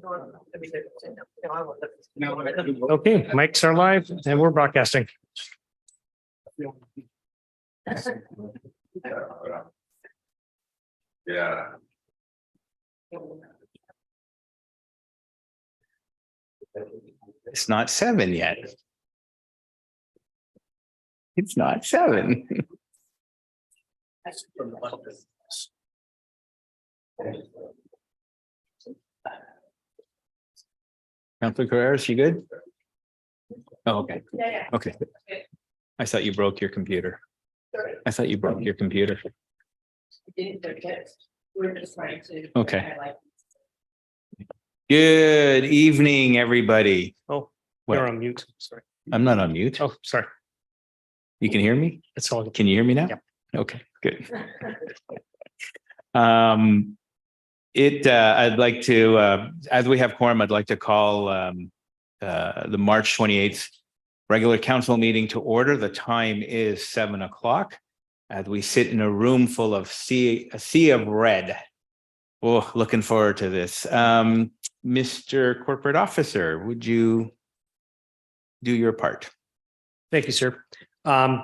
Okay, mics are live and we're broadcasting. Yeah. It's not 7 yet. It's not 7. Councilor Carreras, you good? Oh, okay. Okay. I thought you broke your computer. I thought you broke your computer. We're just trying to. Okay. Good evening, everybody. Oh, What? you're on mute. Sorry. I'm not on mute. Oh, sorry. You can hear me? It's all. Can you hear me now? Yeah. Okay, good. I'd like to, as we have quorum, I'd like to call the March 28th regular council meeting to order. The time is 7 o'clock as we sit in a room full of a sea of red. Oh, looking forward to this. Mr. Corporate Officer, would you do your part? Thank you, sir.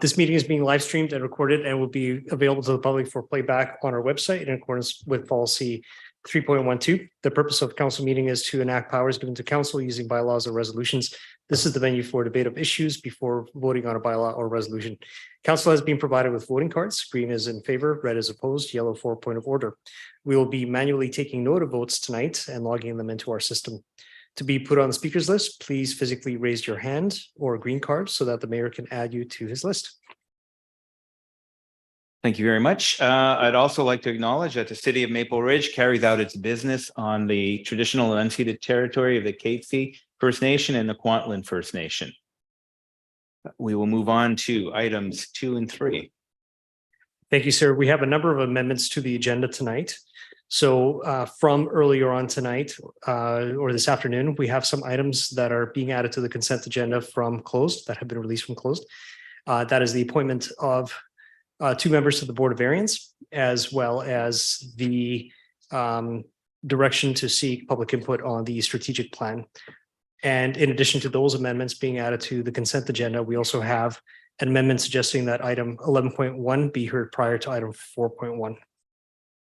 This meeting is being live streamed and recorded and will be available to the public for playback on our website in accordance with policy 3.12. The purpose of council meeting is to enact powers given to council using bylaws or resolutions. This is the venue for debate of issues before voting on a bylaw or resolution. Council has been provided with voting cards. Green is in favor, red is opposed, yellow for point of order. We will be manually taking note of votes tonight and logging them into our system. To be put on the speakers list, please physically raise your hand or a green card so that the mayor can add you to his list. Thank you very much. I'd also like to acknowledge that the city of Maple Ridge carries out its business on the traditional and unceded territory of the Katzie First Nation and the Kwantlen First Nation. We will move on to items 2 and 3. Thank you, sir. We have a number of amendments to the agenda tonight. So from earlier on tonight or this afternoon, we have some items that are being added to the consent agenda from closed that have been released from closed. That is the appointment of 2 members to the Board of Variance, as well as the direction to seek public input on the strategic plan. And in addition to those amendments being added to the consent agenda, we also have an amendment suggesting that item 11.1 be heard prior to item 4.1.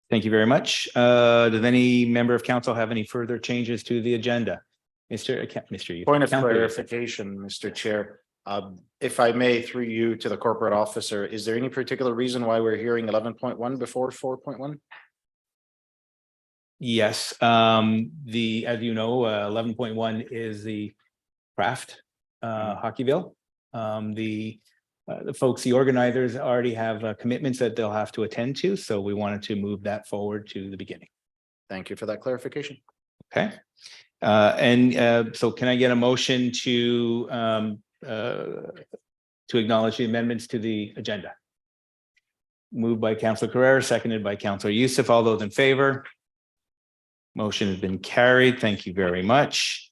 Thank you very much. Does any member of council have any further changes to the agenda? Mr. Point of Councilor. clarification, Mr. Chair. If I may, through you to the corporate officer, is there any particular reason why we're hearing 11.1 before 4.1? Yes, as you know, 11.1 is the craft hockey bill. The folks, the organizers already have commitments that they'll have to attend to, so we wanted to move that forward to the beginning. Thank you for that clarification. Okay, so can I get a motion to acknowledge the amendments to the agenda? Moved by Councilor Carrera, seconded by Councilor Youssef. All those in favor? Motion has been carried. Thank you very much.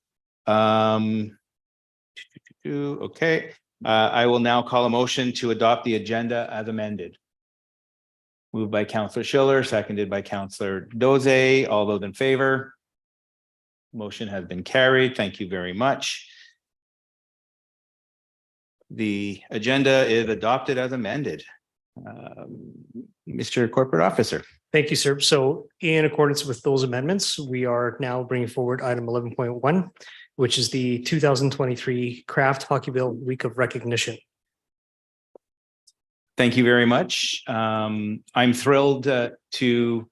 Okay. I will now call a motion to adopt the agenda as amended. Moved by Councilor Schiller, seconded by Councilor Doze. All those in favor? Motion has been carried. Thank you very much. The agenda is adopted as amended. Mr. Corporate Officer. Thank you, sir. So in accordance with those amendments, we are now bringing forward item 11.1, which is the 2023 Craft Hockey Bill Week of Recognition. Thank you very much. I'm thrilled to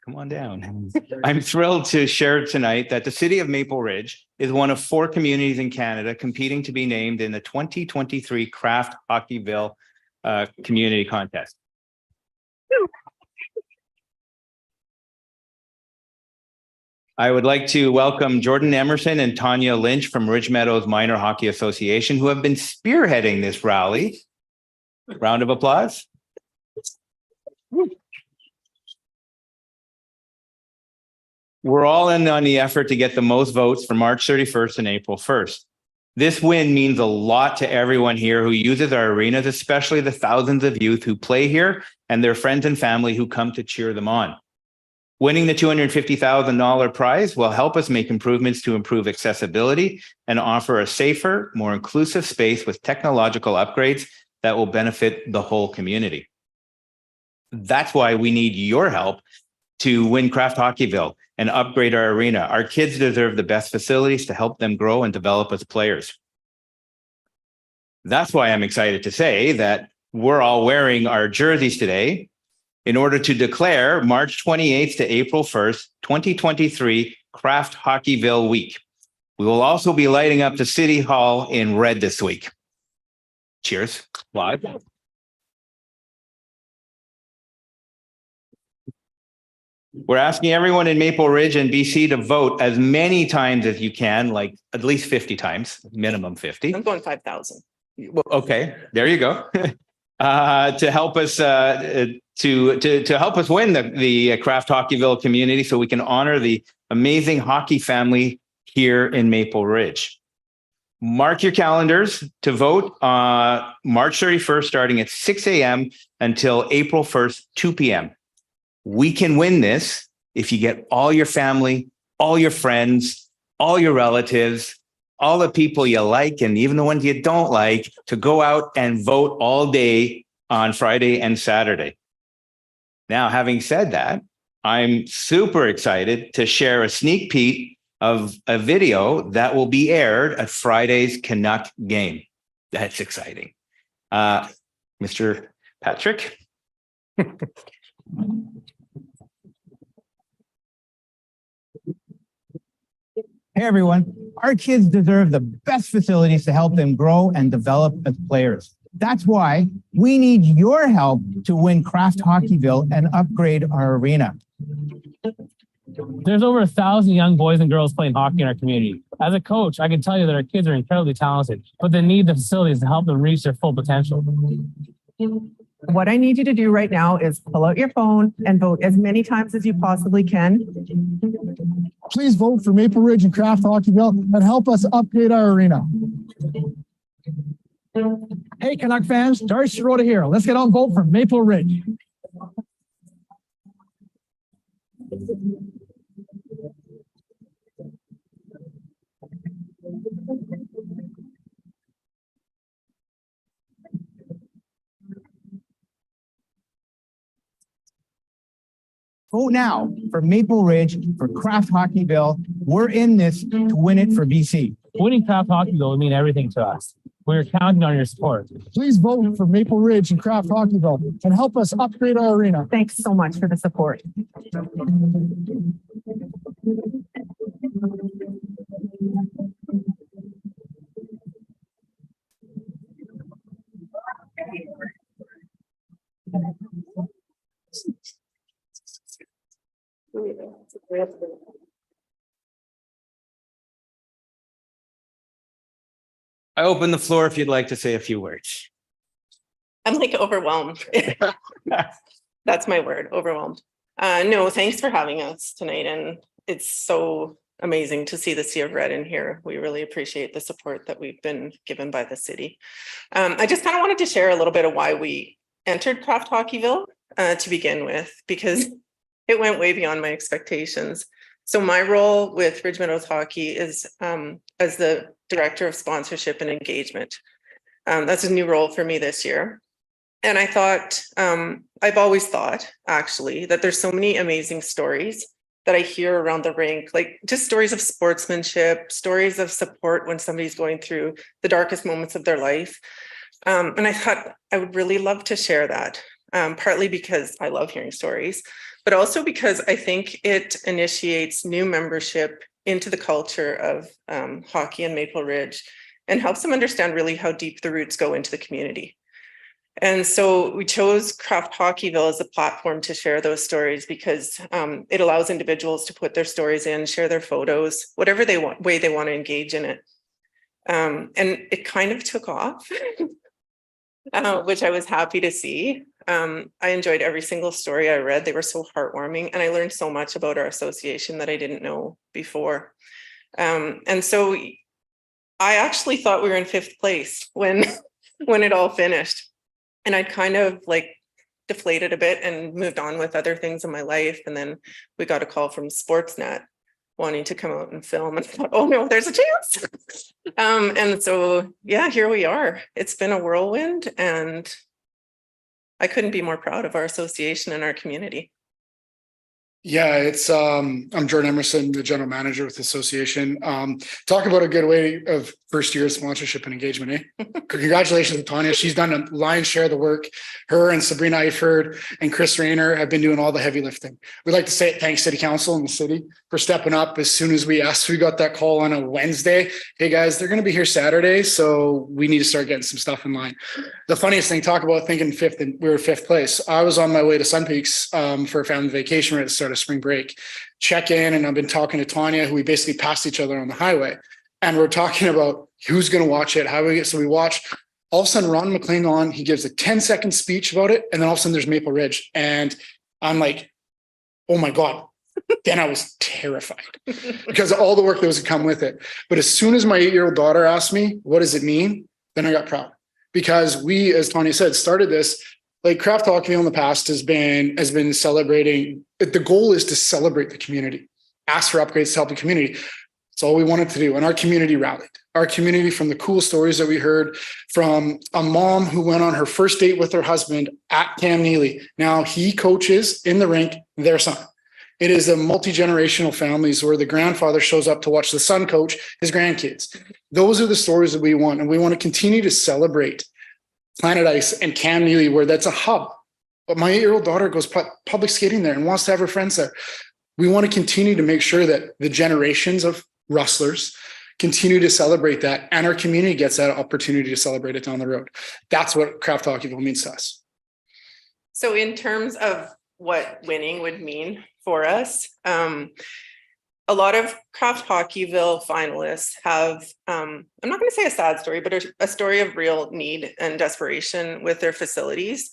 come on down. I'm thrilled to share tonight that the city of Maple Ridge is one of 4 communities in Canada competing to be named in the 2023 Craft Hockey Bill Community Contest. I would like to welcome Jordan Emerson and Tanya Lynch from Ridge Meadows Minor Hockey Association, who have been spearheading this rally. Round of applause. We're all in on the effort to get the most votes for March 31st and April 1st. This win means a lot to everyone here who uses our arenas, especially the thousands of youth who play here and their friends and family who come to cheer them on. Winning the $250,000 prize will help us make improvements to improve accessibility and offer a safer, more inclusive space with technological upgrades that will benefit the whole community. That's why we need your help to win Craft Hockeyville and upgrade our arena. Our kids deserve the best facilities to help them grow and develop as players. That's why I'm excited to say that we're all wearing our jerseys today in order to declare March 28th to April 1st, 2023 Craft Hockeyville Week. We will also be lighting up the City Hall in red this week. Cheers. Live. We're asking everyone in Maple Ridge and BC to vote as many times as you can, like at least 50 times, minimum 50. I'm going 5,000. Okay, there you go. To help us to help us win the Craft Hockeyville community, so we can honor the amazing hockey family here in Maple Ridge. Mark your calendars to vote March 31st, starting at 6 a.m. until April 1st, 2 p.m. We can win this if you get all your family, all your friends, all your relatives, all the people you like, and even the ones you don't like, to go out and vote all day on Friday and Saturday. Now, having said that, I'm super excited to share a sneak peek of a video that will be aired at Friday's Canuck game. That's exciting. Mr. Patrick? Hey everyone, our kids deserve the best facilities to help them grow and develop as players. That's why we need your help to win Craft Hockeyville and upgrade our arena. There's over 1,000 young boys and girls playing hockey in our community. As a coach, I can tell you that our kids are incredibly talented, but they need the facilities to help them reach their full potential. What I need you to do right now is pull out your phone and vote as many times as you possibly can. Please vote for Maple Ridge and Craft Hockeyville and help us upgrade our arena. Hey, Canuck fans, Darcy Sirota here. Let's get on vote for Maple Ridge. Vote now for Maple Ridge, for Craft Hockeyville. We're in this to win it for BC. Winning Craft Hockeyville would mean everything to us. We're counting on your support. Please vote for Maple Ridge and Craft Hockeyville and help us upgrade our arena. Thanks so much for the support. I open the floor if you'd like to say a few words. I'm like overwhelmed. That's my word, overwhelmed. No, thanks for having us tonight. And it's so amazing to see the Sea of Red in here. We really appreciate the support that we've been given by the city. I just kind of wanted to share a little bit of why we entered Craft Hockeyville to begin with, because it went way beyond my expectations. So my role with Ridge Meadows Hockey is as the Director of Sponsorship and Engagement. That's a new role for me this year. And I thought, I've always thought actually that there's so many amazing stories that I hear around the rink, like just stories of sportsmanship, stories of support when somebody's going through the darkest moments of their life. And I thought I would really love to share that, partly because I love hearing stories, but also because I think it initiates new membership into the culture of hockey in Maple Ridge and helps them understand really how deep the roots go into the community. And so we chose Craft Hockeyville as a platform to share those stories because it allows individuals to put their stories in, share their photos, whatever way they want to engage in it. And it kind of took off, which I was happy to see. I enjoyed every single story I read. They were so heartwarming, and I learned so much about our association that I didn't know before. And so I actually thought we were in 5th place when it all finished. And I'd kind of like deflated a bit and moved on with other things in my life. And then we got a call from Sportsnet wanting to come out and film, and I thought, oh no, there's a chance. And so, yeah, here we are. It's been a whirlwind, and I couldn't be more proud of our association and our community. Yeah, I'm Jordan Emerson, the general manager with the association. Talk about a good way of first year sponsorship and engagement, eh? Congratulations to Tanya. She's done a lion's share of the work. Her and Sabrina Eifert and Chris Rayner have been doing all the heavy lifting. We'd like to say thanks City Council and the city for stepping up as soon as we asked. We got that call on a Wednesday. Hey guys, they're going to be here Saturday, so we need to start getting some stuff in line. The funniest thing, talk about thinking fifth, and we were fifth place. I was on my way to Sun Peaks for a family vacation right at the start of spring break. Check in, and I've been talking to Tanya, who we basically passed each other on the highway. And we're talking about who's going to watch it, how we get. So we watch. All of a sudden, Ron McLean on. He gives a 10-second speech about it, and then all of a sudden, there's Maple Ridge, and I'm like, "Oh my god!" Then I was terrified because of all the work that was to come with it. But as soon as my 8-year-old daughter asked me, "What does it mean?" then I got proud because we, as Tanya said, started this. Like Craft Hockeyville in the past has been celebrating. The goal is to celebrate the community, ask for upgrades to help the community. That's all we wanted to do. And our community rallied. Our community, from the cool stories that we heard from a mom who went on her first date with her husband at Cam Neely. Now he coaches in the rink their son. It is a multi-generational families where the grandfather shows up to watch the son coach his grandkids. Those are the stories that we want. And we want to continue to celebrate Planet Ice and Cam Neely, where that's a hub. But my 8-year-old daughter goes public skating there and wants to have her friends there. We want to continue to make sure that the generations of Rustlers continue to celebrate that, and our community gets that opportunity to celebrate it down the road. That's what Craft Hockeyville means to us. So in terms of what winning would mean for us, a lot of Craft Hockeyville finalists have, I'm not going to say a sad story, but a story of real need and desperation with their facilities.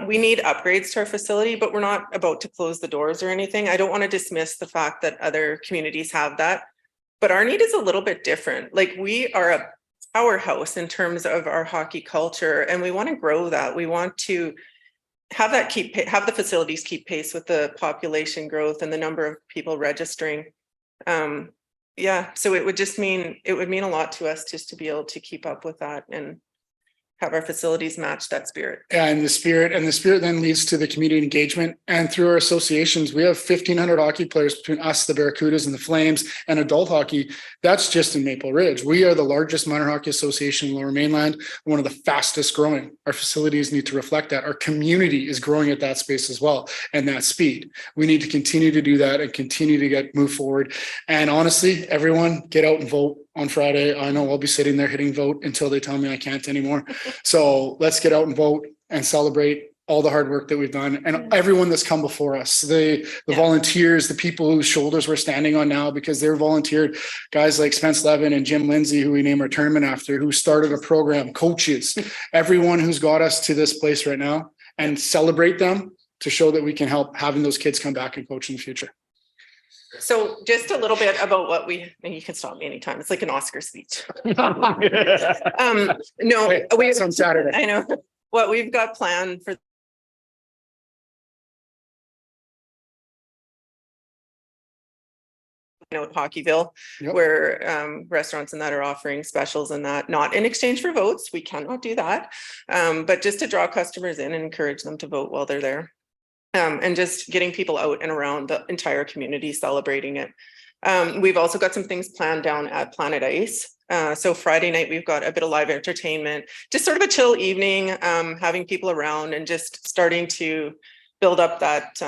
We need upgrades to our facility, but we're not about to close the doors or anything. I don't want to dismiss the fact that other communities have that, but our need is a little bit different. Like, we are a powerhouse in terms of our hockey culture, and we want to grow that. We want to have that have the facilities keep pace with the population growth and the number of people registering. Yeah, so it would mean a lot to us just to be able to keep up with that and have our facilities match that spirit. And the spirit then leads to the community engagement. And through our associations, we have 1,500 hockey players between us, the Barracudas and the Flames, and adult hockey. That's just in Maple Ridge. We are the largest minor hockey association in Lower Mainland, one of the fastest growing. Our facilities need to reflect that. Our community is growing at that space as well, and that speed. We need to continue to do that and continue to move forward. And honestly, everyone get out and vote on Friday. I know I'll be sitting there hitting vote until they tell me I can't anymore. So let's get out and vote and celebrate all the hard work that we've done and everyone that's come before us, the volunteers, the people whose shoulders we're standing on now because they're volunteered, guys like Spence Levin and Jim Lindsay, who we name our tournament after, who started a program, coaches, everyone who's got us to this place right now, and celebrate them to show that we can help having those kids come back and coach in the future. So just a little bit about and you can stop me anytime. It's like an Oscar speech. No, it's on Saturday. I know what we've got planned for Hockeyville, where restaurants and that are offering specials and that, not in exchange for votes. We cannot do that. But just to draw customers in and encourage them to vote while they're there. And just getting people out and around the entire community celebrating it. We've also got some things planned down at Planet Ice. So Friday night, we've got a bit of live entertainment, just sort of a chill evening, having people around and just starting to build up that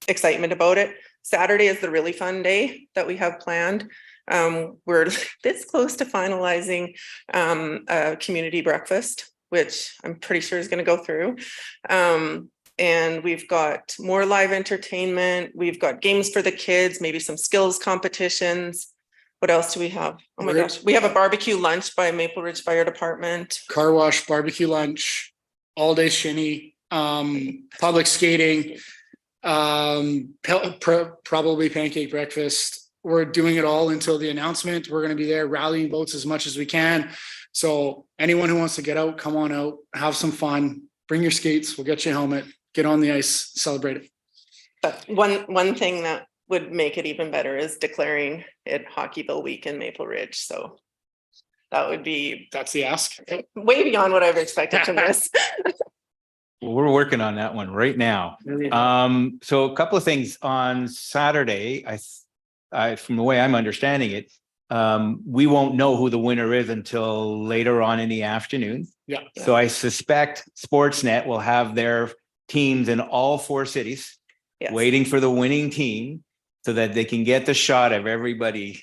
excitement about it. Saturday is the really fun day that we have planned. We're this close to finalizing a community breakfast, which I'm pretty sure is going to go through. And we've got more live entertainment. We've got games for the kids, maybe some skills competitions. What else do we have? Oh my gosh. We have a barbecue lunch by Maple Ridge Fire Department. Car wash, barbecue lunch, all day shinny, public skating, probably pancake breakfast. We're doing it all until the announcement. We're going to be there rallying votes as much as we can. So anyone who wants to get out, come on out, have some fun, bring your skates. We'll get you a helmet. get on the ice, celebrate it. But one thing that would make it even better is declaring it Hockeyville Week in Maple Ridge. So that would be That's the ask. way beyond what I've expected from this. Well, we're working on that one right now. So a couple of things on Saturday, from the way I'm understanding it, we won't know who the winner is until later on in the afternoon. Yeah. So I suspect Sportsnet will have their teams in all 4 cities Yes. waiting for the winning team so that they can get the shot of everybody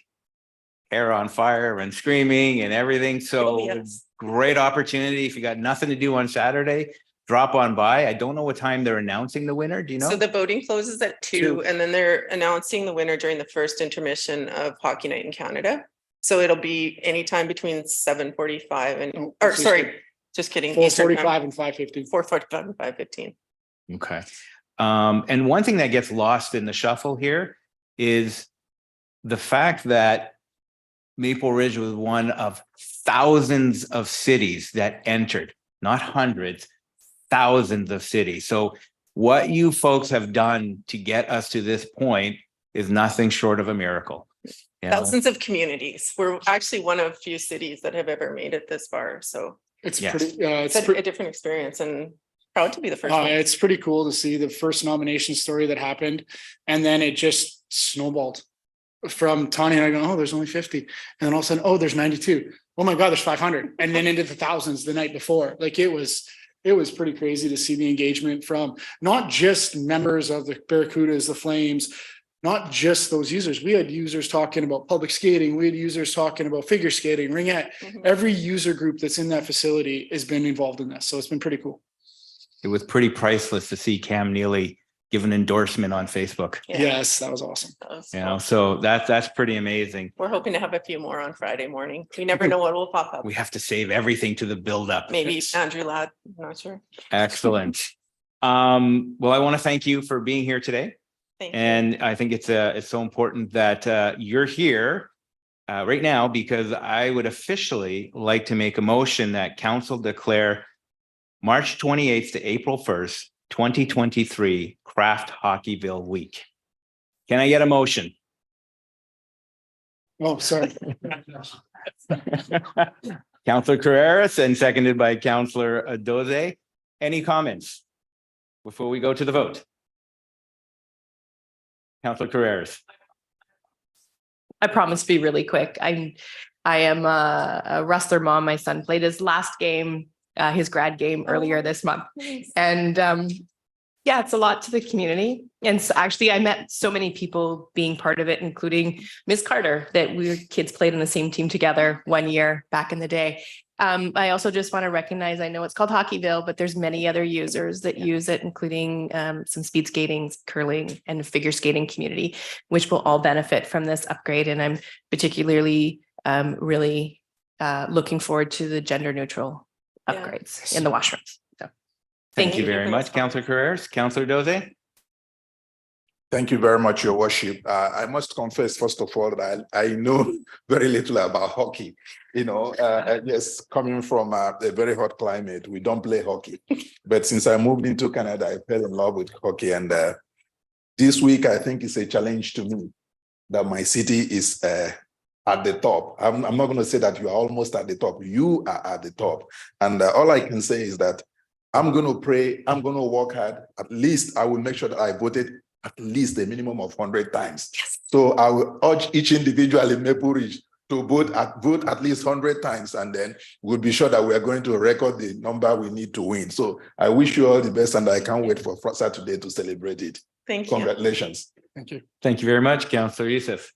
hair on fire and screaming and everything. Oh, So yes. great opportunity. If you got nothing to do on Saturday, drop on by. I don't know what time they're announcing the winner. Do you know? So the voting closes at 2, and then they're announcing the winner during the first intermission of Hockey Night in Canada. So it'll be anytime between 7:45 and, Oh, or Eastern sorry, just kidding. 4:45 and 5:15. 4:45 and 5:15. Okay. And one thing that gets lost in the shuffle here is the fact that Maple Ridge was one of thousands of cities that entered, not hundreds, thousands of cities. So what you folks have done to get us to this point is nothing short of a miracle. You know? Thousands of communities. We're actually one of few cities that have ever made it this far. So It's Yes. pretty, it's a different experience, and proud to be the first one. it's pretty cool to see the first nomination story that happened. And then it just snowballed from Tanya and I going, oh, there's only 50. And then all of a sudden, oh, there's 92. Oh my God, there's 500. And then into the thousands the night before. Like it was pretty crazy to see the engagement from not just members of the Barracudas, the Flames, not just those users. We had users talking about public skating. We had users talking about figure skating, ringette. Mhm. Every user group that's in that facility has been involved in this. So it's been pretty cool. It was pretty priceless to see Cam Neely give an endorsement on Facebook. Yeah, Yes, that was awesome. that was You know, awesome. so that's pretty amazing. We're hoping to have a few more on Friday morning. We never know what will pop up. We have to save everything to the build up. Maybe Andrew Ladd, I'm not sure. Excellent. Well, I want to thank you for being here today. Thank you. And I think it's so important that you're here right now, because I would officially like to make a motion that council declare March 28th to April 1st, 2023 Craft Hockeyville Week. Can I get a motion? Oh, sorry. Councillor Carreras and seconded by Councillor Adoze. Any comments before we go to the vote? Councillor Carreras. I promise to be really quick. I am a wrestler mom. My son played his last game, his grad game earlier this month. And yeah, it's a lot to the community. And so actually I met so many people being part of it, including Ms. Carter, that we kids played on the same team together one year back in the day. I also just want to recognize, I know it's called Hockeyville, but there's many other users that use it, including some speed skating, curling, and figure skating community, which will all benefit from this upgrade. And I'm particularly really looking forward to the gender neutral upgrades in the washrooms. So Thank you you very for much, this. Councillor Carreras. Councillor Doze. Thank you very much, Your Worship. I must confess, first of all, that I know very little about hockey. You know, yes, coming from a very hot climate, we don't play hockey. But since I moved into Canada, I fell in love with hockey. And this week, I think it's a challenge to me that my city is at the top. I'm not going to say that you are almost at the top. You are at the top. And all I can say is that I'm going to pray. I'm going to work hard. At least I will make sure that I voted at least a minimum of 100 times. Yes. So I will urge each individual in Maple Ridge to vote at least 100 times, and then we'll be sure that we are going to record the number we need to win. So I wish you all the best, and I can't wait for Saturday to celebrate it. Thank you. Congratulations. Thank you. Thank you very much, Councillor Youssef.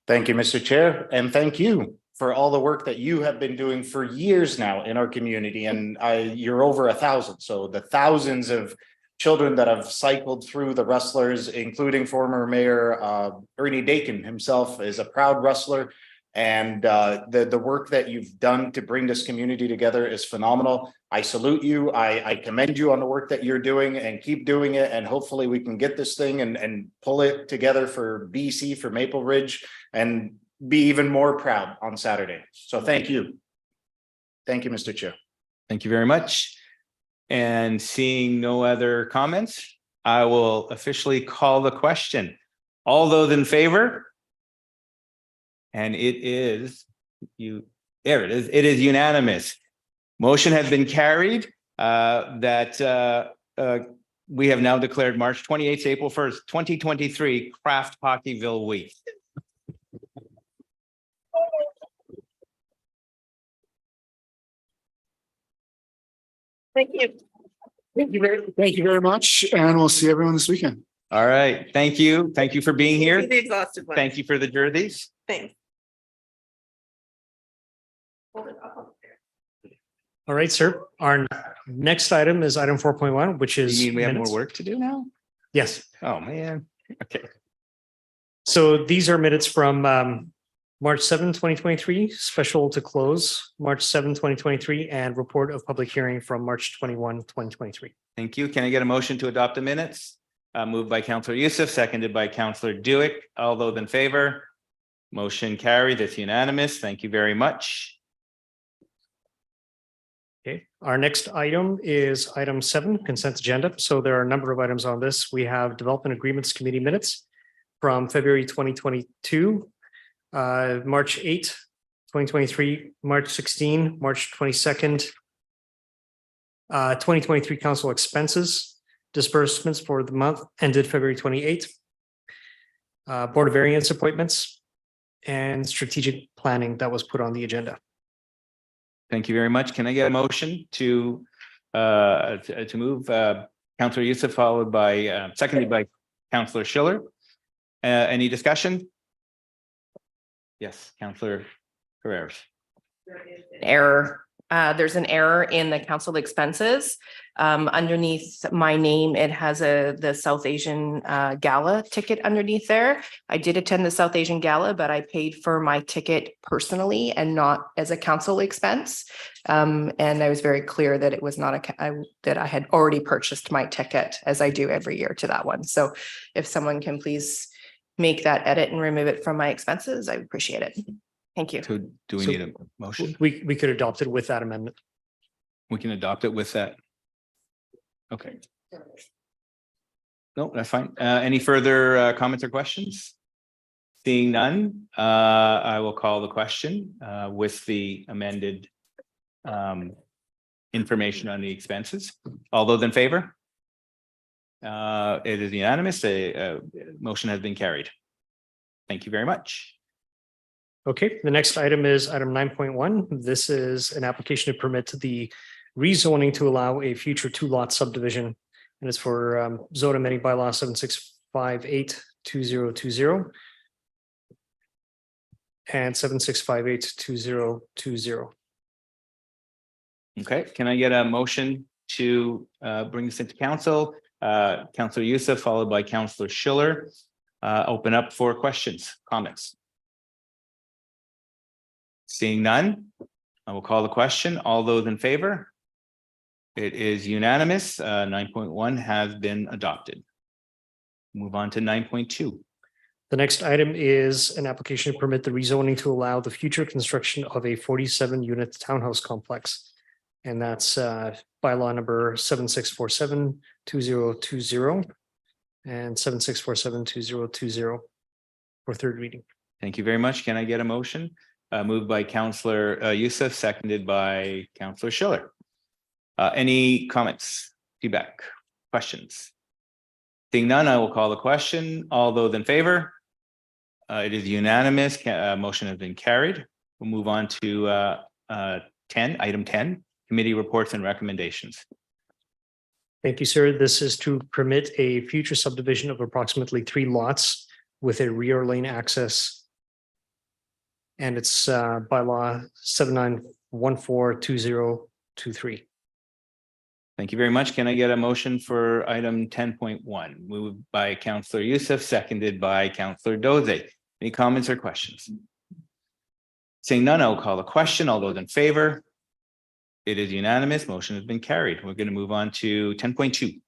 Thank you, Mr. Chair, and thank you for all the work that you have been doing for years now in our community. And you're over 1,000. So the thousands of children that have cycled through the wrestlers, including former Mayor Ernie Dakin himself, is a proud wrestler. And the work that you've done to bring this community together is phenomenal. I salute you. I commend you on the work that you're doing, and keep doing it. And hopefully we can get this thing and pull it together for BC, for Maple Ridge, and be even more proud on Saturday. So thank you. Thank you, Mr. Chair. Thank you very much. And seeing no other comments, I will officially call the question. All those in favor? And it is there it is. It is unanimous. Motion has been carried that we have now declared March 28th, April 1st, 2023 Craft Hockeyville Week. Thank you. Thank you very much. And we'll see everyone this weekend. All right. Thank you. Thank you for being Be here. the exhausted one. Thank you for the jerseys. Thanks. All right, sir. Our next item is item 4.1, which is. You mean we have more minutes. work to do now? Yes. Oh, man. Okay. So these are minutes from March 7, 2023, special to close, March 7, 2023, and report of public hearing from March 21, 2023. Thank you. Can I get a motion to adopt the minutes? Moved by Councillor Youssef, seconded by Councillor Dewick. All those in favor? Motion carried. It's unanimous. Thank you very much. Okay, our next item is item 7, consent agenda. So there are a number of items on this. We have Development Agreements Committee minutes from February 2022, March 8, 2023, March 16, March 22nd, 2023 council expenses, disbursements for the month ended February 28th, Board of Variance appointments, and strategic planning that was put on the agenda. Thank you very much. Can I get a motion to move Councillor Youssef, followed by seconded by Councillor Schiller? Any discussion? Yes, Councillor Carreras. Error. There's an error in the council expenses. Underneath my name, it has the South Asian Gala ticket underneath there. I did attend the South Asian Gala, but I paid for my ticket personally and not as a council expense. And I was very clear that it was not that I had already purchased my ticket, as I do every year to that one. So if someone can please make that edit and remove it from my expenses, I would appreciate it. Thank you. So do we So- need a motion? We could adopt it with that amendment. We can adopt it with that. Okay. No, that's fine. Any further comments or questions? Seeing none, I will call the question with the amended information on the expenses. All those in favor? It is unanimous. A motion has been carried. Thank you very much. Okay, the next item is item 9.1. This is an application to permit the rezoning to allow a future 2-lot subdivision. And it's for zone amending bylaw 76582020 and 76582020. Okay, can I get a motion to bring this into council? Councillor Youssef, followed by Councillor Schiller. Open up for questions, comments. Seeing none, I will call the question. All those in favor? It is unanimous. 9.1 has been adopted. Move on to 9.2. The next item is an application to permit the rezoning to allow the future construction of a 47-unit townhouse complex. And that's bylaw number 76472020 and 76472020 for third reading. Thank you very much. Can I get a motion? Moved by Councillor Youssef, seconded by Councillor Schiller. Any comments, feedback, questions? Seeing none, I will call the question. All those in favor? It is unanimous. Motion has been carried. We'll move on to 10, item 10, committee reports and recommendations. Thank you, sir. This is to permit a future subdivision of approximately 3 lots with a rear lane access. And it's bylaw 79142023. Thank you very much. Can I get a motion for item 10.1? Moved by Councillor Youssef, seconded by Councillor Doze. Any comments or questions? Seeing none, I'll call the question. All those in favor? It is unanimous. Motion has been carried. We're going to move on to 10.2.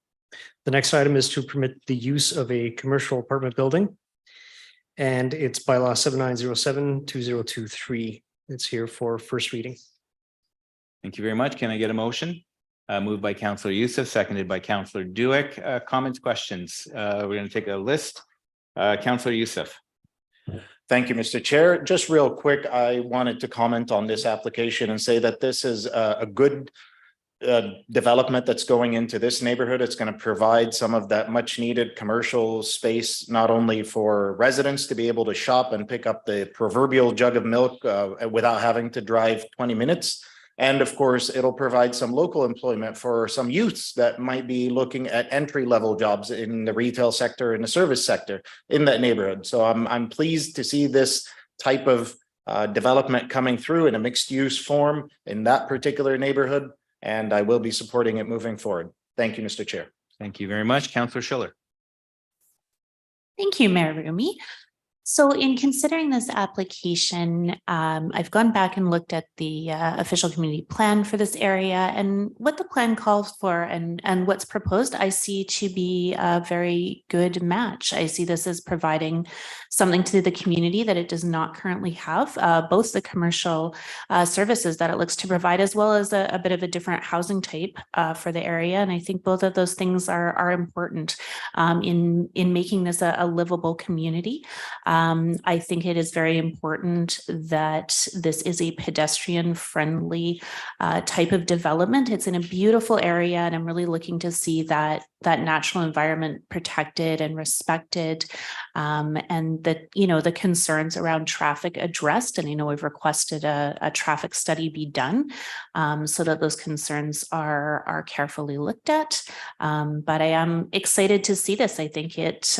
The next item is to permit the use of a commercial apartment building. And it's bylaw 79072023. It's here for first reading. Thank you very much. Can I get a motion? Moved by Councillor Youssef, seconded by Councillor Duick. Comments, questions? We're going to take a list. Councillor Youssef. Thank you, Mr. Chair. Just real quick, I wanted to comment on this application and say that this is a good development that's going into this neighborhood. It's going to provide some of that much needed commercial space, not only for residents to be able to shop and pick up the proverbial jug of milk without having to drive 20 minutes. And of course, it'll provide some local employment for some youths that might be looking at entry-level jobs in the retail sector and the service sector in that neighborhood. So I'm pleased to see this type of development coming through in a mixed-use form in that particular neighborhood. And I will be supporting it moving forward. Thank you, Mr. Chair. Thank you very much. Councillor Schiller. Thank you, Mayor Rumi. So in considering this application, I've gone back and looked at the official community plan for this area, and what the plan calls for and what's proposed, I see to be a very good match. I see this as providing something to the community that it does not currently have, both the commercial services that it looks to provide, as well as a bit of a different housing type for the area. And I think both of those things are important in making this a livable community. I think it is very important that this is a pedestrian-friendly type of development. It's in a beautiful area, and I'm really looking to see that natural environment protected and respected, and that, you know, the concerns around traffic addressed. And I know we've requested a traffic study be done so that those concerns are carefully looked at. But I am excited to see this. I think it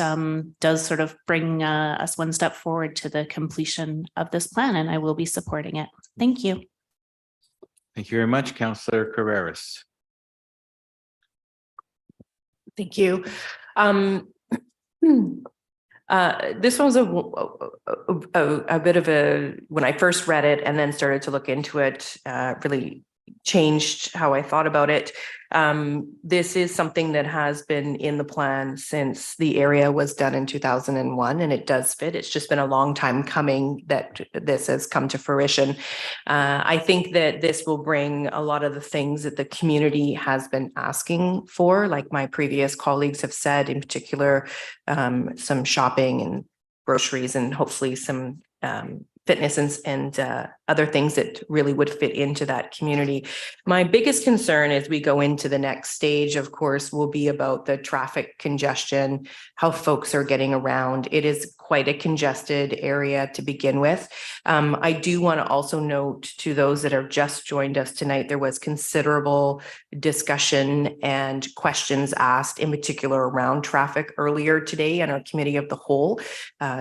does sort of bring us one step forward to the completion of this plan, and I will be supporting it. Thank you. Thank you very much, Councillor Carreras. Thank you. This was a bit of a, when I first read it and then started to look into it, really changed how I thought about it. This is something that has been in the plan since the area was done in 2001, and it does fit. It's just been a long time coming that this has come to fruition. I think that this will bring a lot of the things that the community has been asking for, like my previous colleagues have said, in particular, some shopping and groceries, and hopefully some fitness and other things that really would fit into that community. My biggest concern as we go into the next stage, of course, will be about the traffic congestion, how folks are getting around. It is quite a congested area to begin with. I do want to also note to those that have just joined us tonight, there was considerable discussion and questions asked, in particular around traffic earlier today in our committee of the whole.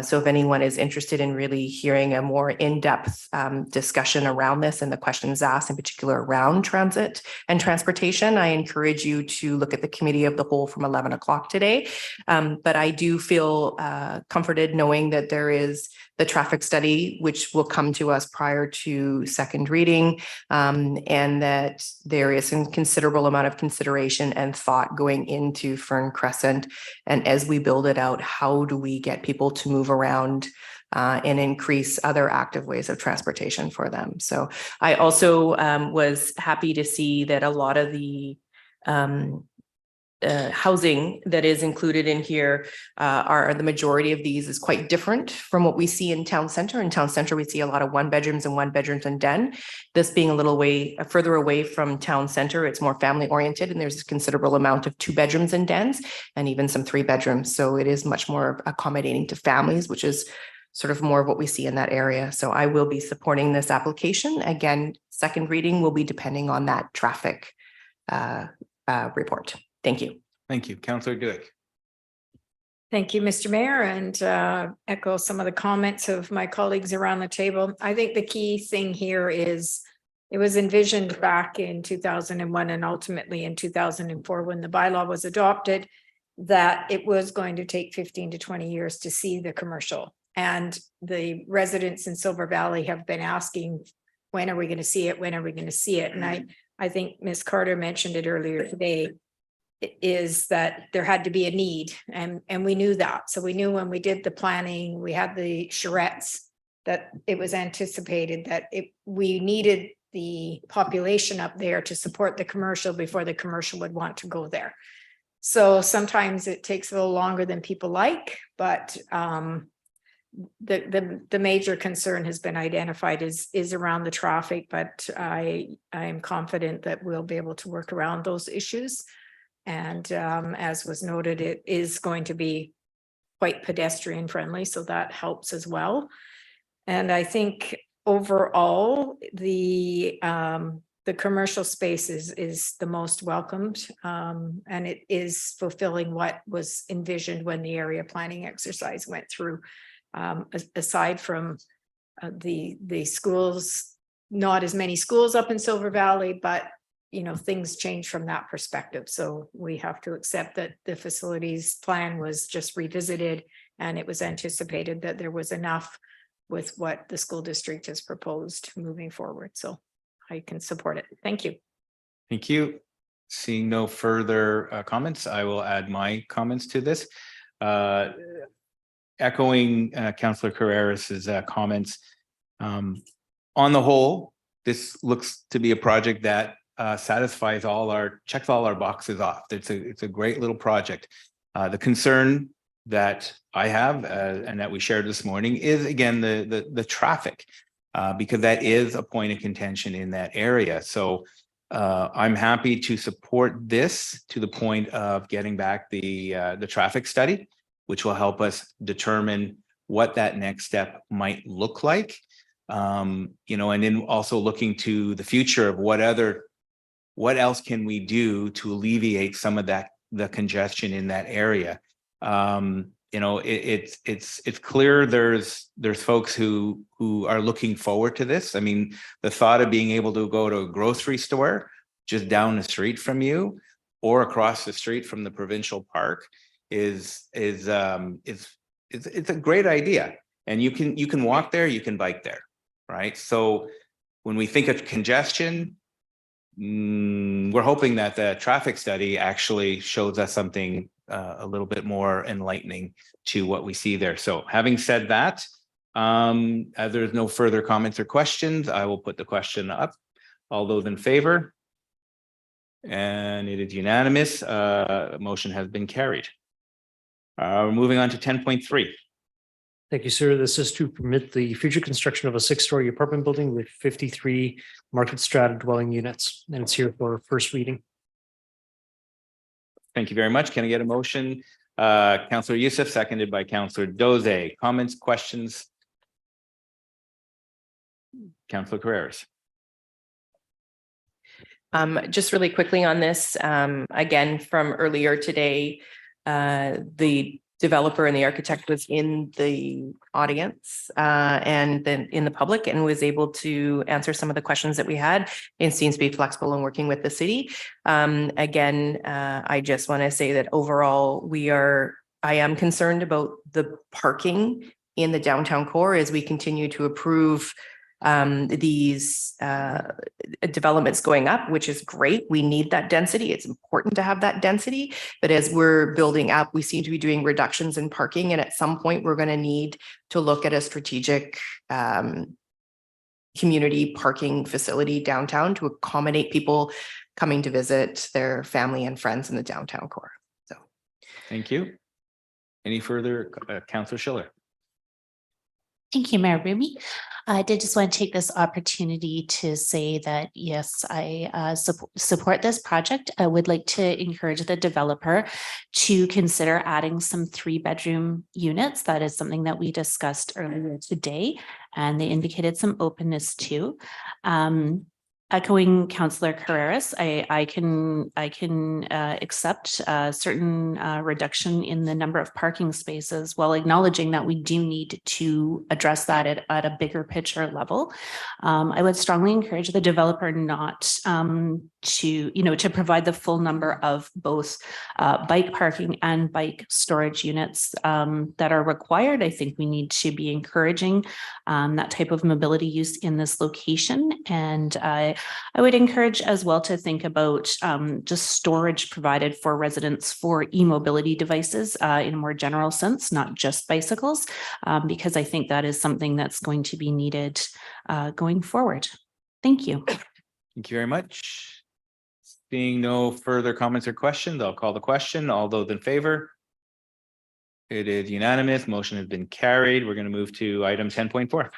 So if anyone is interested in really hearing a more in-depth discussion around this and the questions asked, in particular around transit and transportation, I encourage you to look at the committee of the whole from 11 o'clock today. But I do feel comforted knowing that there is the traffic study, which will come to us prior to second reading, and that there is a considerable amount of consideration and thought going into Fern Crescent. And as we build it out, how do we get people to move around and increase other active ways of transportation for them? So I also was happy to see that a lot of the housing that is included in here are the majority of these is quite different from what we see in town center. In town center, we see a lot of 1-bedrooms and 1-bedrooms and den. This being a little way further away from town center, it's more family oriented, and there's a considerable amount of 2-bedrooms and dens, and even some 3-bedrooms. So it is much more accommodating to families, which is sort of more of what we see in that area. So I will be supporting this application. Again, second reading will be depending on that traffic report. Thank you. Thank you. Councillor Duick. Thank you, Mr. Mayor, and echo some of the comments of my colleagues around the table. I think the key thing here is it was envisioned back in 2001 and ultimately in 2004 when the bylaw was adopted that it was going to take 15 to 20 years to see the commercial. And the residents in Silver Valley have been asking, when are we going to see it? When are we going to see it? And I think Ms. Carter mentioned it earlier today, is that there had to be a need, and we knew that. So we knew when we did the planning, we had the charrettes, that it was anticipated that we needed the population up there to support the commercial before the commercial would want to go there. So sometimes it takes a little longer than people like, but the major concern has been identified is around the traffic, but I am confident that we'll be able to work around those issues. And as was noted, it is going to be quite pedestrian friendly, so that helps as well. And I think overall, the commercial space is the most welcomed, and it is fulfilling what was envisioned when the area planning exercise went through. Aside from the schools, not as many schools up in Silver Valley, but things change from that perspective. So we have to accept that the facilities plan was just revisited, and it was anticipated that there was enough with what the school district has proposed moving forward. So I can support it. Thank you. Thank you. Seeing no further comments, I will add my comments to this. Echoing Councillor Carreras' comments, on the whole, this looks to be a project that satisfies checks all our boxes off. It's a great little project. The concern that I have and that we shared this morning is again the traffic, because that is a point of contention in that area. So I'm happy to support this to the point of getting back the traffic study, which will help us determine what that next step might look like. And then also looking to the future of what else can we do to alleviate some of the congestion in that area. It's clear there's folks who are looking forward to this. I mean, the thought of being able to go to a grocery store just down the street from you or across the street from the provincial park is a great idea. And you can walk there, you can bike there, right? So when we think of congestion, we're hoping that the traffic study actually shows us something a little bit more enlightening to what we see there. So having said that, as there's no further comments or questions, I will put the question up. All those in favor? And it is unanimous. Motion has been carried. Moving on to 10.3. Thank you, sir. This is to permit the future construction of a 6-story apartment building with 53 market strata dwelling units, and it's here for first reading. Thank you very much. Can I get a motion? Councillor Youssef, seconded by Councillor Doze. Comments, questions? Councillor Carreras. Just really quickly on this, again, from earlier today, the developer and the architect was in the audience and then in the public and was able to answer some of the questions that we had and seems to be flexible in working with the city. Again, I just want to say that overall I am concerned about the parking in the downtown core as we continue to approve these developments going up, which is great. We need that density. It's important to have that density. But as we're building up, we seem to be doing reductions in parking. And at some point, we're going to need to look at a strategic community parking facility downtown to accommodate people coming to visit their family and friends in the downtown core. So, thank you. Any further, Councillor Schiller? Thank you, Mayor Rumi. I did just want to take this opportunity to say that, yes, I support this project. I would like to encourage the developer to consider adding some 3-bedroom units. That is something that we discussed earlier today, and they indicated some openness to. Echoing Councillor Carreras, I can accept a certain reduction in the number of parking spaces while acknowledging that we do need to address that at a bigger picture level. I would strongly encourage the developer not to provide the full number of both bike parking and bike storage units that are required. I think we need to be encouraging that type of mobility use in this location. And I would encourage as well to think about just storage provided for residents for e-mobility devices in a more general sense, not just bicycles, because I think that is something that's going to be needed going forward. Thank you. Thank you very much. Seeing no further comments or questions, I'll call the question. All those in favor? It is unanimous. Motion has been carried. We're going to move to item 10.4.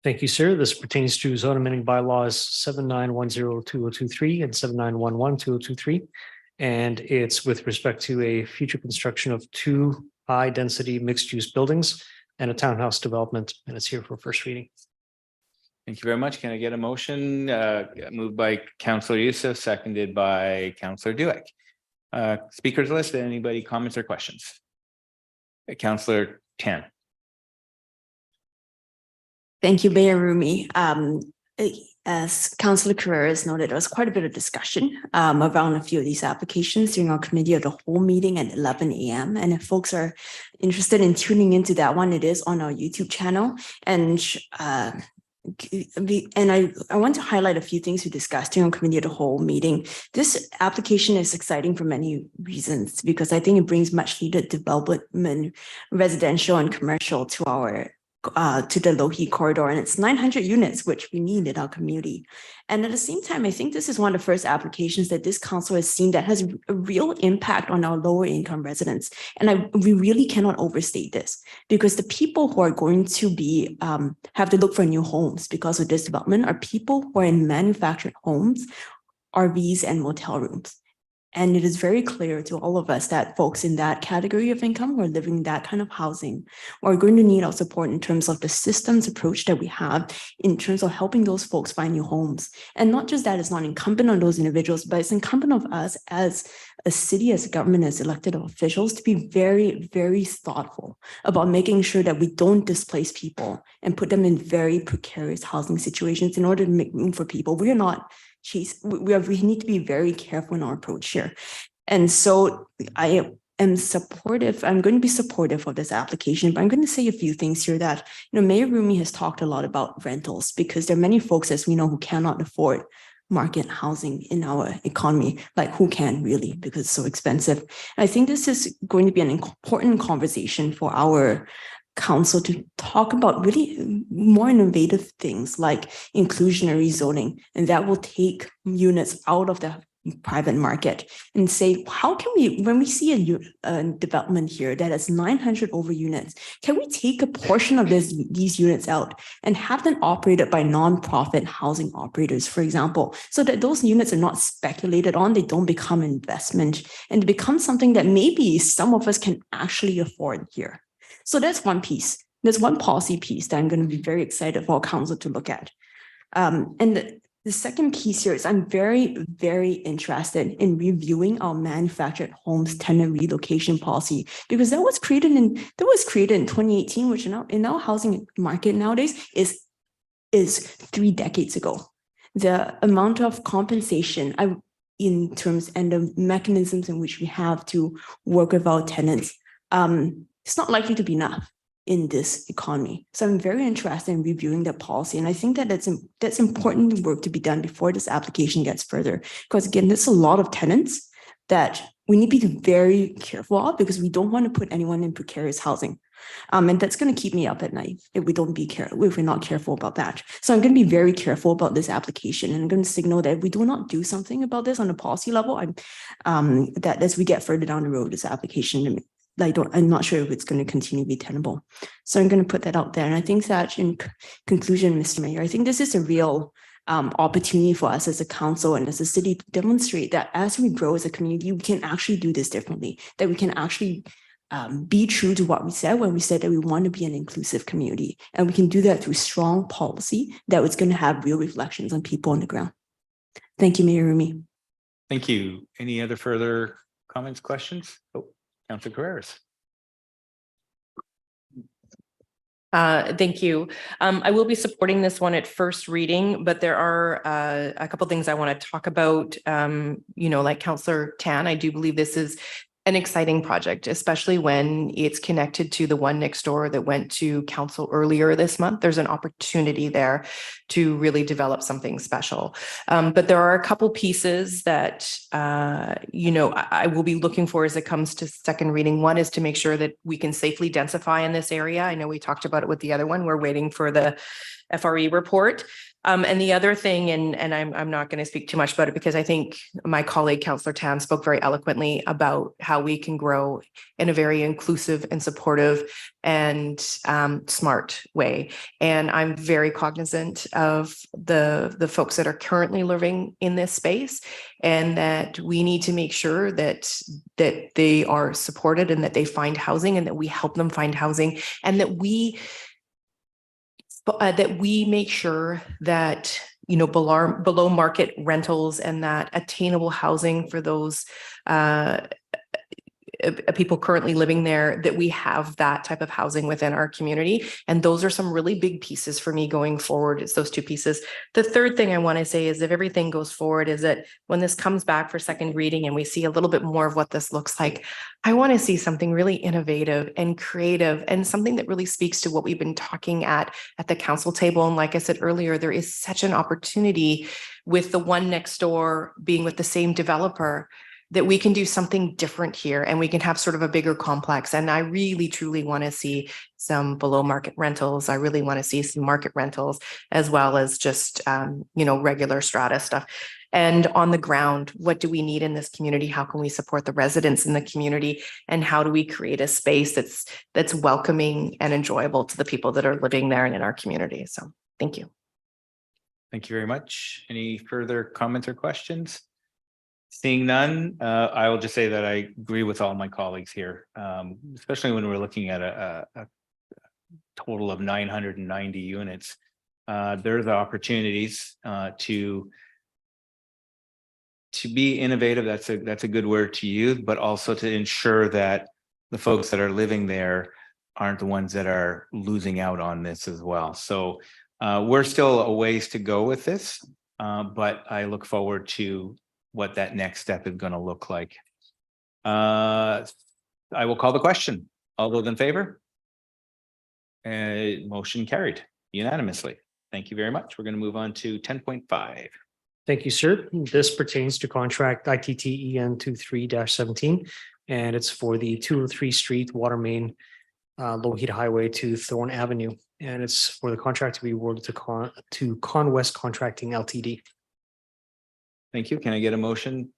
Thank you, sir. This pertains to zone amending bylaws 79102023 and 79112023. And it's with respect to a future construction of 2 high-density mixed-use buildings and a townhouse development, and it's here for first reading. Thank you very much. Can I get a motion moved by Councillor Youssef, seconded by Councillor Dweck? Speakers list, anybody comments or questions? Councillor Tan. Thank you, Mayor Rumi. As Councillor Carreras noted, there was quite a bit of discussion around a few of these applications during our committee of the whole meeting at 11 a.m. And if folks are interested in tuning into that one, it is on our YouTube channel. And I want to highlight a few things we discussed during our committee of the whole meeting. This application is exciting for many reasons because I think it brings much needed development, residential and commercial to our to the Lougheed corridor, and it's 900 units, which we need in our community. And at the same time, I think this is one of the first applications that this council has seen that has a real impact on our lower income residents. And we really cannot overstate this because the people who are going to be have to look for new homes because of this development are people who are in manufactured homes, RVs, and motel rooms. And it is very clear to all of us that folks in that category of income who are living in that kind of housing are going to need our support in terms of the systems approach that we have in terms of helping those folks find new homes. And not just that, it's not incumbent on those individuals, but it's incumbent of us as a city, as a government, as elected officials to be very, very thoughtful about making sure that we don't displace people and put them in very precarious housing situations in order to make room for people. We are not we need to be very careful in our approach here. And so I am supportive. I'm going to be supportive of this application, but I'm going to say a few things here that, Mayor Rumi has talked a lot about rentals because there are many folks, as we know, who cannot afford market housing in our economy, like who can really, because it's so expensive. And I think this is going to be an important conversation for our council to talk about really more innovative things like inclusionary zoning, and that will take units out of the private market and say, how can we, when we see a development here that has 900 over units, can we take a portion of these units out and have them operated by nonprofit housing operators, for example, so that those units are not speculated on, they don't become investment, and it becomes something that maybe some of us can actually afford here. So that's one piece. There's one policy piece that I'm going to be very excited for our council to look at. And the second piece here is I'm very, very interested in reviewing our manufactured homes tenant relocation policy, because that was created in 2018, which in our housing market nowadays is 3 decades ago. The amount of compensation in terms and the mechanisms in which we have to work with our tenants, it's not likely to be enough in this economy. So I'm very interested in reviewing that policy. And I think that that's important work to be done before this application gets further. Because again, there's a lot of tenants that we need to be very careful of because we don't want to put anyone in precarious housing. And that's going to keep me up at night if we're not careful about that. So I'm going to be very careful about this application, and I'm going to signal that if we do not do something about this on a policy level, that as we get further down the road, this application, I'm not sure if it's going to continue to be tenable. So I'm going to put that out there. And I think that in conclusion, Mr. Mayor, I think this is a real opportunity for us as a council and as a city to demonstrate that as we grow as a community, we can actually do this differently, that we can actually be true to what we said when we said that we want to be an inclusive community. And we can do that through strong policy that was going to have real reflections on people on the ground. Thank you, Mayor Rumi. Thank you. Any other further comments, questions? Oh. Councillor Carreras. Thank you. I will be supporting this one at first reading, but there are a couple things I want to talk about. Like Councillor Tan, I do believe this is an exciting project, especially when it's connected to the one next door that went to council earlier this month. There's an opportunity there to really develop something special. But there are a couple pieces that, I will be looking for as it comes to second reading. One is to make sure that we can safely densify in this area. I know we talked about it with the other one. We're waiting for the FRE report. And the other thing, and I'm not going to speak too much about it because I think my colleague, Councillor Tan, spoke very eloquently about how we can grow in a very inclusive and supportive and smart way. And I'm very cognizant of the folks that are currently living in this space, and that we need to make sure that they are supported and that they find housing, and that we help them find housing, and that we make sure that, you know, below market rentals and that attainable housing for those people currently living there, that we have that type of housing within our community. And those are some really big pieces for me going forward. It's those two pieces. The third thing I want to say is, if everything goes forward, is that when this comes back for second reading and we see a little bit more of what this looks like, I want to see something really innovative and creative, and something that really speaks to what we've been talking at the council table. And like I said earlier, there is such an opportunity with the one next door being with the same developer, that we can do something different here, and we can have sort of a bigger complex. And I really, truly want to see some below market rentals. I really want to see some market rentals, as well as just, you know, regular strata stuff. And on the ground, what do we need in this community? How can we support the residents in the community? And how do we create a space that's welcoming and enjoyable to the people that are living there and in our community? So thank you. Thank you very much. Any further comments or questions? Seeing none, I will just say that I agree with all my colleagues here, especially when we're looking at a total of 990 units. There's opportunities to be innovative. That's a good word to use, but also to ensure that the folks that are living there aren't the ones that are losing out on this as well. So we're still a ways to go with this, but I look forward to what that next step is going to look like. I will call the question. All those in favor? Motion carried unanimously. Thank you very much. We're going to move on to 10.5. Thank you, sir. This pertains to contract ITT-EN 23-17, and it's for the 203 Street water main, Lougheed Highway to Thorne Avenue. And it's for the contract to be awarded to Conwest Contracting Ltd. Thank you. Can I get a motion?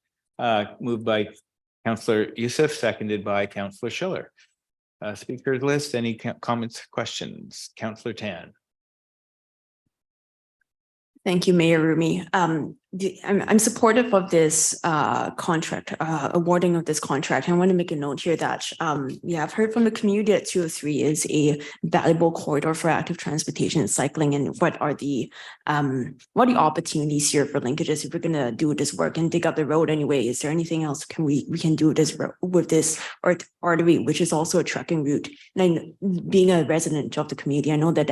Moved by Councillor Youssef, seconded by Councillor Schiller. Speakers list, any comments, questions? Councillor Tan. Thank you, Mayor Rumi. I'm supportive of this contract, awarding of this contract. I want to make a note here that I've heard from the community that 203 is a valuable corridor for active transportation and cycling. And what are the opportunities here for linkages? If we're going to do this work and dig up the road anyway, is there anything else we can do with this artery, which is also a trucking route? And being a resident of the community, I know that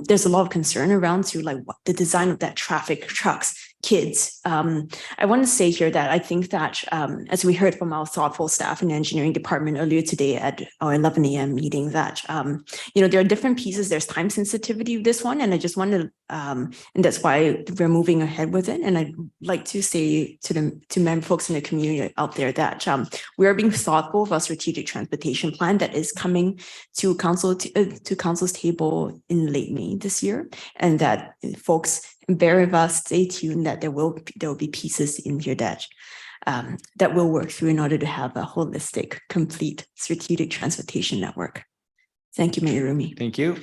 there's a lot of concern around to like what the design of that traffic, trucks, kids. I want to say here that I think that as we heard from our thoughtful staff in the engineering department earlier today at our 11 a.m. meeting, that there are different pieces. There's time sensitivity of this one, and I just want to, and that's why we're moving ahead with it. And I'd like to say to member folks in the community out there that we are being thoughtful of our strategic transportation plan that is coming to council's table in late May this year, and that folks bear with us, stay tuned, that there will be pieces in here that will work through in order to have a holistic, complete strategic transportation network. Thank you, Mayor Rumi. Thank you.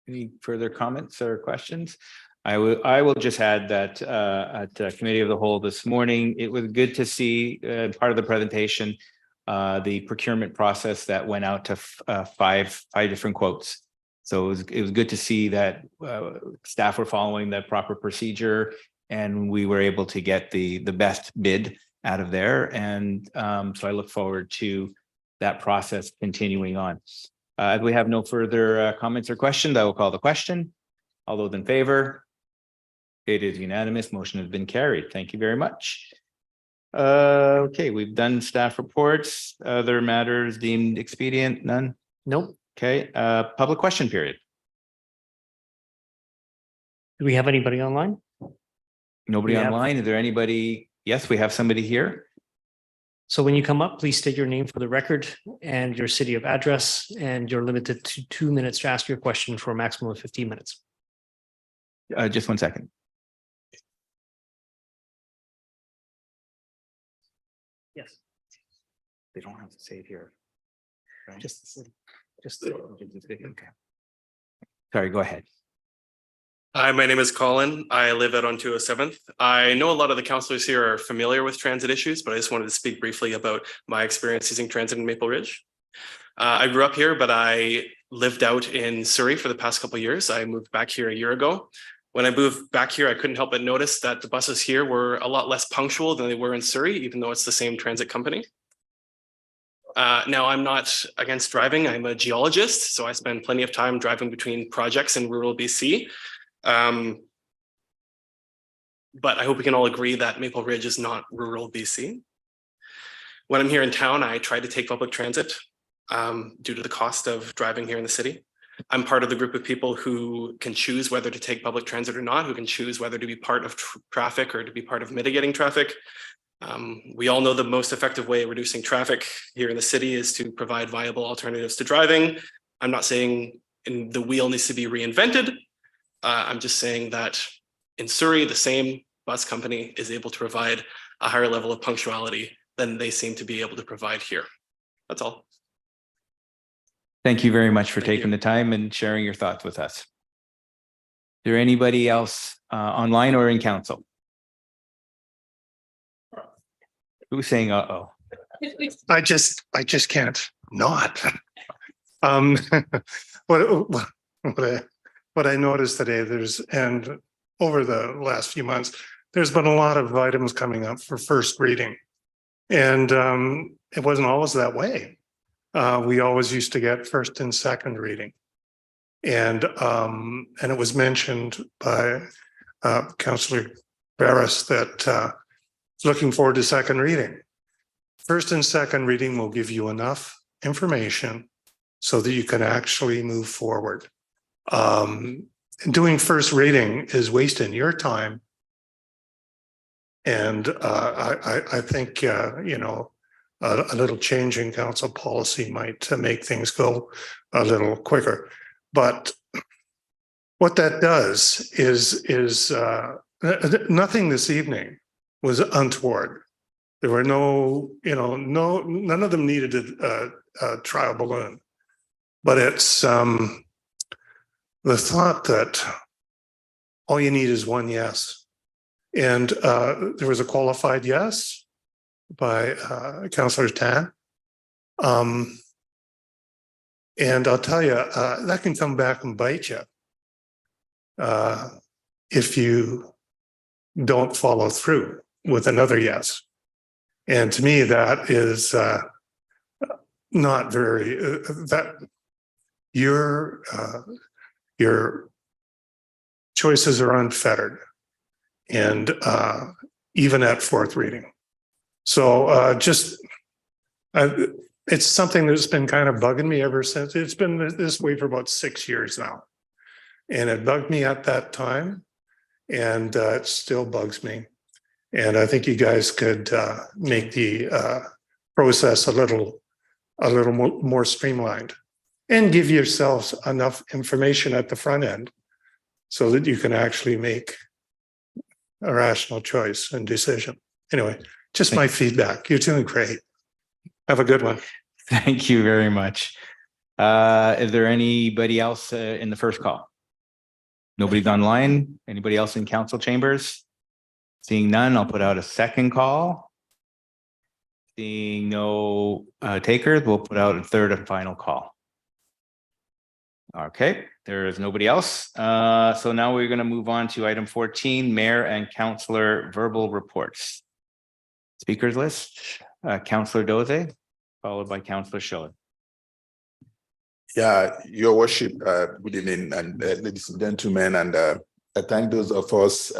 Any further comments or questions? I will just add that at Committee of the Whole this morning, it was good to see part of the presentation, the procurement process that went out to five different quotes. So it was good to see that staff were following the proper procedure, and we were able to get the best bid out of there. And so I look forward to that process continuing on. As we have no further comments or questions, I will call the question. All those in favor? It is unanimous. Motion has been carried. Thank you very much. Okay, we've done staff reports. Other matters deemed expedient? None? Nope. Okay, public question period. Do we have anybody online? Nobody online? Is there anybody? Yes, we have somebody here. So when you come up, please state your name for the record and your city of address, and you're limited to 2 minutes to ask your question for a maximum of 15 minutes. Just 1 second. Yes. They don't have to say it here. Right? Just the city. Just Okay. Sorry, go ahead. Hi, my name is Colin. I live out on 207th. I know a lot of the councillors here are familiar with transit issues, but I just wanted to speak briefly about my experience using transit in Maple Ridge. I grew up here, but I lived out in Surrey for the past couple of years. I moved back here a year ago. When I moved back here, I couldn't help but notice that the buses here were a lot less punctual than they were in Surrey, even though it's the same transit company. Now, I'm not against driving. I'm a geologist, so I spend plenty of time driving between projects in rural BC. But I hope we can all agree that Maple Ridge is not rural BC. When I'm here in town, I try to take public transit due to the cost of driving here in the city. I'm part of the group of people who can choose whether to take public transit or not, who can choose whether to be part of traffic or to be part of mitigating traffic. We all know the most effective way of reducing traffic here in the city is to provide viable alternatives to driving. I'm not saying the wheel needs to be reinvented. I'm just saying that in Surrey, the same bus company is able to provide a higher level of punctuality than they seem to be able to provide here. That's all. Thank you very much for taking the time and sharing your thoughts with us. Is there anybody else online or in council? Who's saying uh-oh? I just can't not. What I noticed today, and over the last few months, there's been a lot of items coming up for first reading. And it wasn't always that way. We always used to get first and second reading. And it was mentioned by Councillor Barris that looking forward to second reading. First and second reading will give you enough information so that you can actually move forward. Doing first reading is wasting your time. And I think, a little change in council policy might make things go a little quicker. But what that does is nothing this evening was untoward. There were none of them needed a trial balloon. But it's the thought that all you need is one yes. And there was a qualified yes by Councillor Tan. And I'll tell you, that can come back and bite you if you don't follow through with another yes. And to me, that is not very, that your choices are unfettered and even at fourth reading. So it's something that's been kind of bugging me ever since. It's been this way for about 6 years now. And it bugged me at that time. And it still bugs me. And I think you guys could make the process a little more streamlined and give yourselves enough information at the front end so that you can actually make a rational choice and decision. Anyway, just my feedback. You're doing great. Have a good one. Thank you very much. Is there anybody else in the first call? Nobody's online? Anybody else in council chambers? Seeing none, I'll put out a second call. Seeing no takers, we'll put out a third and final call. Okay, there is nobody else. So now we're going to move on to item 14, Mayor and Councillor verbal reports. Speakers list, Councillor Doze, followed by Councillor Schiller. Yeah, Your Worship, good evening, and ladies and gentlemen, and I thank those of us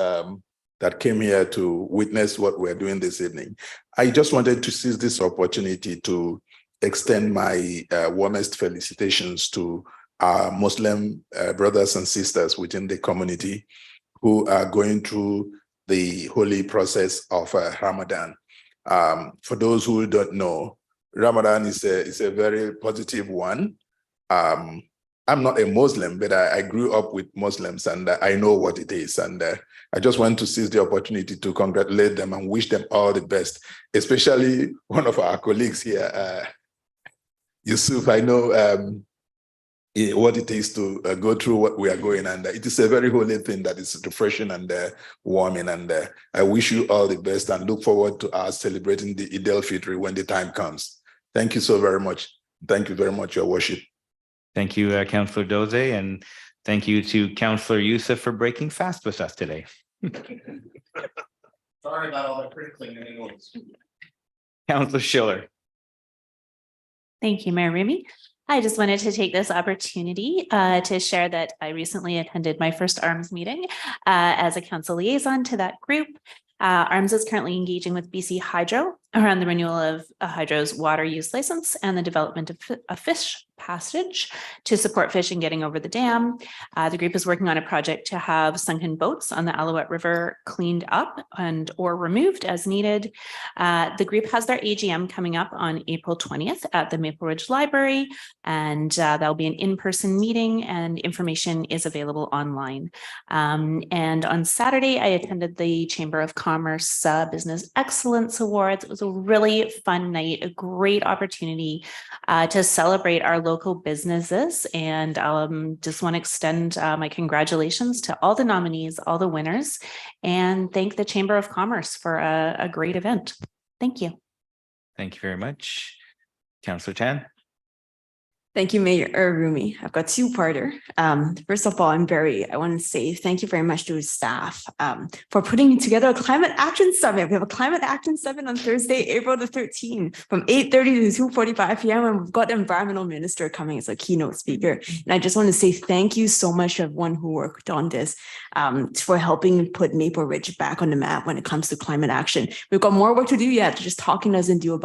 that came here to witness what we're doing this evening. I just wanted to seize this opportunity to extend my warmest felicitations to our Muslim brothers and sisters within the community who are going through the holy process of Ramadan. For those who don't know, Ramadan is a very positive one. I'm not a Muslim, but I grew up with Muslims and I know what it is. And I just want to seize the opportunity to congratulate them and wish them all the best, especially one of our colleagues here, Yusuf. I know what it is to go through what we are going, and it is a very holy thing that is refreshing and warming. And I wish you all the best and look forward to us celebrating the Eid al-Fitr when the time comes. Thank you so very much. Thank you very much, Your Worship. Thank you, Councillor Doze, and thank you to Councillor Youssef for breaking fast with us today. Sorry about all the critically noise. Councillor Schiller. Thank you, Mayor Remy. I just wanted to take this opportunity to share that I recently attended my first ARMS meeting as a council liaison to that group. ARMS is currently engaging with BC Hydro around the renewal of Hydro's water use license and the development of a fish passage to support fishing getting over the dam. The group is working on a project to have sunken boats on the Alouette River cleaned up and or removed as needed. The group has their AGM coming up on April 20th at the Maple Ridge Library, and that'll be an in-person meeting, and information is available online. And on Saturday, I attended the Chamber of Commerce Business Excellence Awards. It was a really fun night, a great opportunity to celebrate our local businesses, and just want to extend my congratulations to all the nominees, all the winners, and thank the Chamber of Commerce for a great event. Thank you. Thank you very much. Councillor Tan. Thank you, Mayor Rumi. I've got two-parter. First of all, I want to say thank you very much to staff for putting together a climate action summit. We have a climate action summit on Thursday, April the 13th from 8:30 to 2:45 p.m. And we've got the environmental minister coming as a keynote speaker. And I just want to say thank you so much to everyone who worked on this for helping put Maple Ridge back on the map when it comes to climate action. We've got more work to do yet. Just talking doesn't do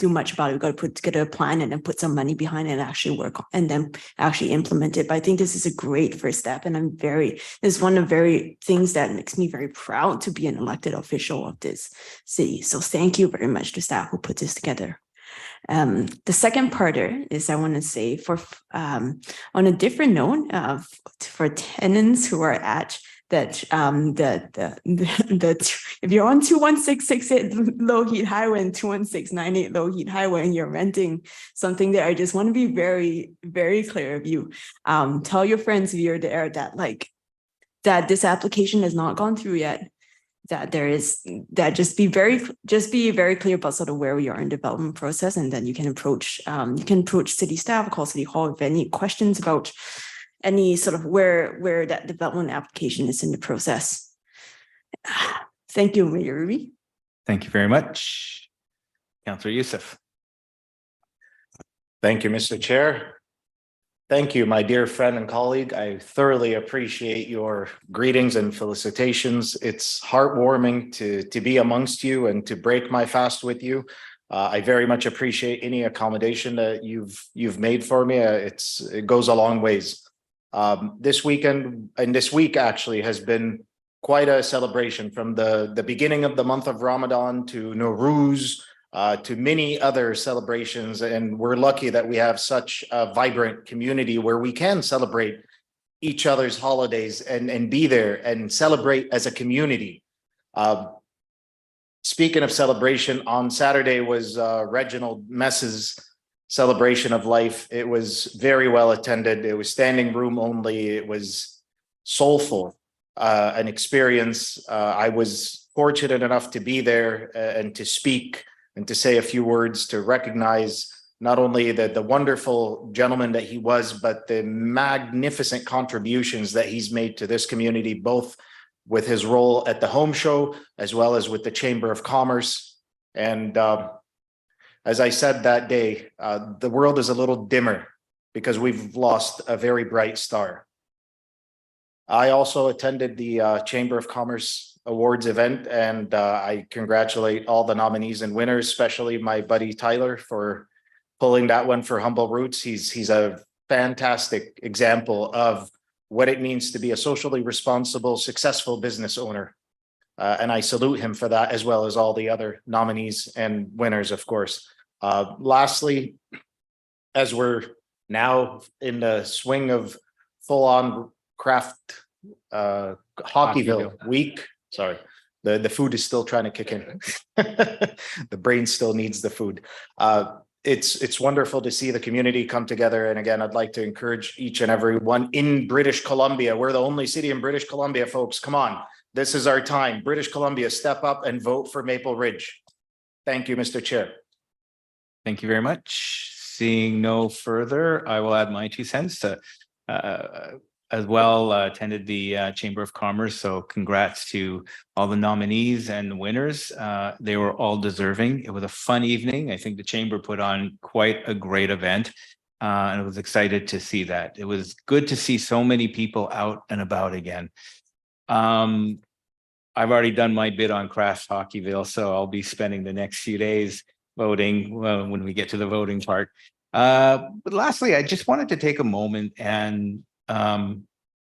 much about it. We've got to put together a plan and then put some money behind it and actually work and then actually implement it. But I think this is a great first step, and this is one of the very things that makes me very proud to be an elected official of this city. So thank you very much to staff who put this together. The second parter is I want to say on a different note, for tenants who are at that if you're on 21668 low heat highway and 21698 low heat highway and you're renting something there, I just want to be very, very clear of you. Tell your friends if you're there that this application has not gone through yet. Just be very clear about sort of where we are in development process, and then you can approach city staff, call City Hall if any questions about any sort of where that development application is in the process. Thank you, Mayor Ruby. Thank you very much. Councillor Youssef. Thank you, Mr. Chair. Thank you, my dear friend and colleague. I thoroughly appreciate your greetings and felicitations. It's heartwarming to be amongst you and to break my fast with you. I very much appreciate any accommodation that you've made for me. It goes a long ways. This weekend and this week actually has been quite a celebration, from the beginning of the month of Ramadan to Nowruz, to many other celebrations. And we're lucky that we have such a vibrant community where we can celebrate each other's holidays and be there and celebrate as a community. Speaking of celebration, on Saturday was Reginald Mess's celebration of life. It was very well attended. It was standing room only. It was soulful, an experience. I was fortunate enough to be there and to speak and to say a few words to recognize not only the wonderful gentleman that he was, but the magnificent contributions that he's made to this community, both with his role at the Home Show as well as with the Chamber of Commerce. And as I said that day, the world is a little dimmer because we've lost a very bright star. I also attended the Chamber of Commerce Awards event, and I congratulate all the nominees and winners, especially my buddy Tyler for pulling that one for Humble Roots. He's a fantastic example of what it means to be a socially responsible, successful business owner. And I salute him for that, as well as all the other nominees and winners, of course. Lastly, as we're now in the swing of full-on craft Hockeyville week. Sorry, the food is still trying to kick in. The brain still needs the food. It's wonderful to see the community come together. And again, I'd like to encourage each and every one in British Columbia. We're the only city in British Columbia, folks. Come on. This is our time. British Columbia, step up and vote for Maple Ridge. Thank you, Mr. Chair. Thank you very much. Seeing no further, I will add my 2 cents to as well attended the Chamber of Commerce. So congrats to all the nominees and the winners. They were all deserving. It was a fun evening. I think the Chamber put on quite a great event. And I was excited to see that. It was good to see so many people out and about again. I've already done my bid on Craft Hockeyville, so I'll be spending the next few days voting when we get to the voting part. But lastly, I just wanted to take a moment and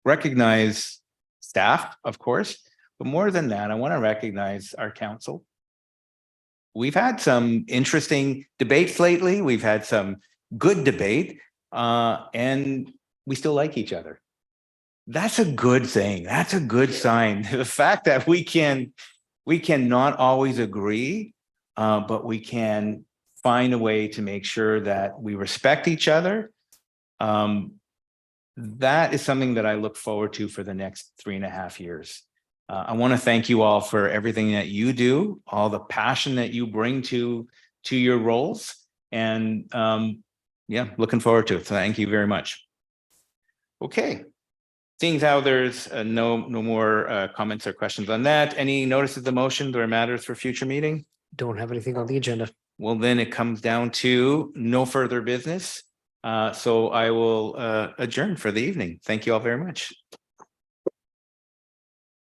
recognize staff, of course, but more than that, I want to recognize our council. We've had some interesting debates lately. We've had some good debate, and we still like each other. That's a good thing. That's a good sign. The fact that we can not always agree, but we can find a way to make sure that we respect each other. That is something that I look forward to for the next 3.5 years. I want to thank you all for everything that you do, all the passion that you bring to your roles, and yeah, looking forward to it. Thank you very much. Okay, seeing how there's no more comments or questions on that. Any notices of the motions or matters for future meeting? Don't have anything on the agenda. Well, then it comes down to no further business. So I will adjourn for the evening. Thank you all very much.